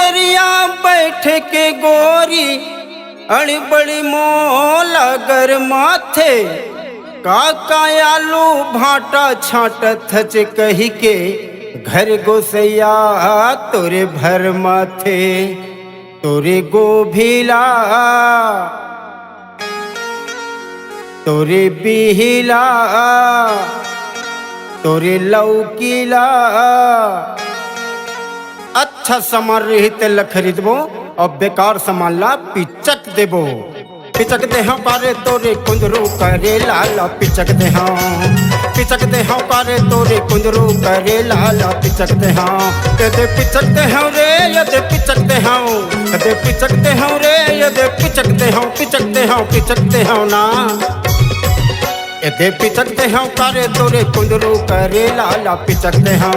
पजरिया बैठ के गोरी अड़ी बड़ी मोला गर माथे काका आलू भाटा छाटत हच कही के घर गोसैया तोरे भर माथे तोरे गोभिला तोरे बिहिला तोरे लौकीला अच्छा सामान रहित ल खरीदबो और बेकार सामान ला पिचक देबो। पिचक दे हाँ पारे तोरे कुंदरू करे लाला पिचक दे हाँ पिचक दे हाँ पारे तोरे कुंदरू करे लाला पिचक दे हाँ यदे पिचक दे हाँ रे यदे पिचक दे हाँ यदे पिचक दे हाँ रे यदे पिचक दे हाँ पिचक दे हाँ पिचक दे हाँ ना यदे पिचक दे हाँ पारे तोरे कुंदरू करे लाला पिचक दे हाँ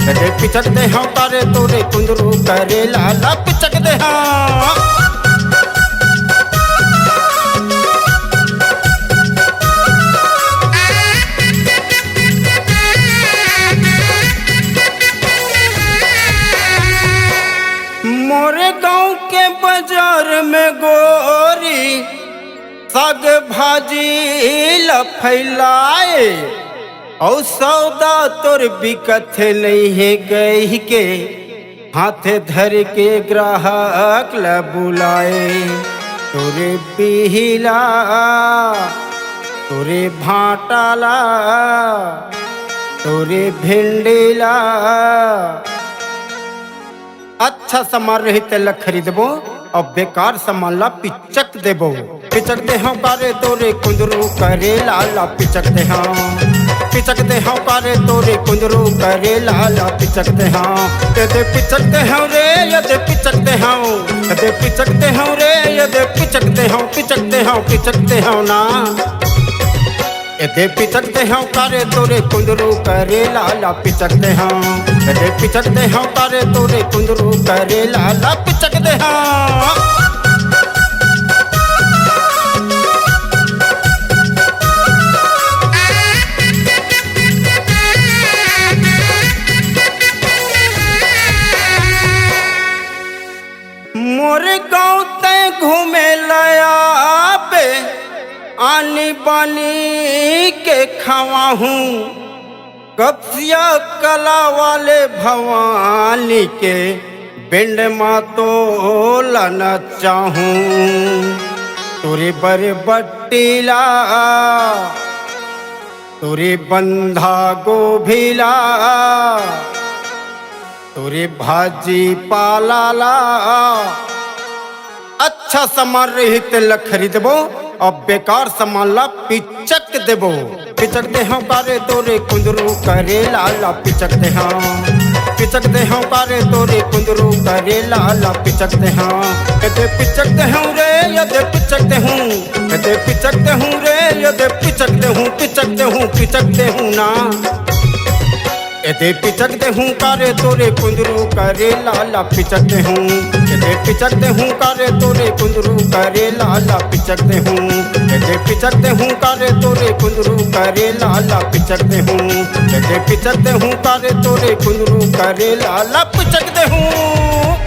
यदे पिचक दे हाँ पारे तोरे कुंदरू करे लाला पिचक दे हाँ। मोरे गांव के बाजार में गोरी साग भाजी लफैलाए और सौदा तोर बिकत नहीं है गई के हाथे धर के ग्राहक ल बुलाए तोरे बिहिला तोरे भाटाला तोरे भिंडीला अच्छा सामान रहित ल खरीदबो और बेकार सामान ला पिचक देबो। पिचक दे हाँ पारे तोरे कुंदरू करे लाला पिचक दे हाँ पिचक दे हाँ पारे तोरे कुंदरू करे लाला पिचक दे हाँ यदे पिचक दे हाँ रे यदे पिचक दे हाँ यदे पिचक दे हाँ रे यदे पिचक दे हाँ पिचक दे हाँ पिचक दे हाँ ना यदे पिचक दे हाँ पारे तोरे कुंदरू करे लाला पिचक दे हाँ यदे पिचक दे हाँ पारे तोरे कुंदरू करे लाला पिचक दे हाँ। मोरे गाँव ते घूमे लाया पे आनी पानी के खावा हूँ कब्जिया कला वाले भवानी के बिंड मा तो लाना चाहूँ तोरे बर बट्टीला तोरे बंधा गोभिला तोरे भाजी पालाला अच्छा सामान रहित ल खरीदबो और बेकार सामान ला पिचक देबो। पिचक दे हाँ पारे तोरे कुंदरू करे लाला पिचक दे हाँ पिचक दे हाँ पारे तोरे कुंदरू करे लाला पिचक दे हाँ यदे पिचक दे हाँ रे यदे पिचक दे हूँ यदे पिचक दे हूँ रे यदे पिचक दे हूँ पिचक दे हूँ पिचक दे हूँ ना यदे पिचक दे हूँ कारे तोरे कुंदरू करे लाला पिचक दे हूँ यदे पिचक दे हूँ कारे तोरे कुंदरू करे लाला पिचक दे हूँ यदे पिचक दे हूँ कारे तोरे कुंदरू करे लाला पिचक दे हूँ यदे पिचक दे हूँ कारे तोरे कुंदरू करे लाला पिचक दे हूँ।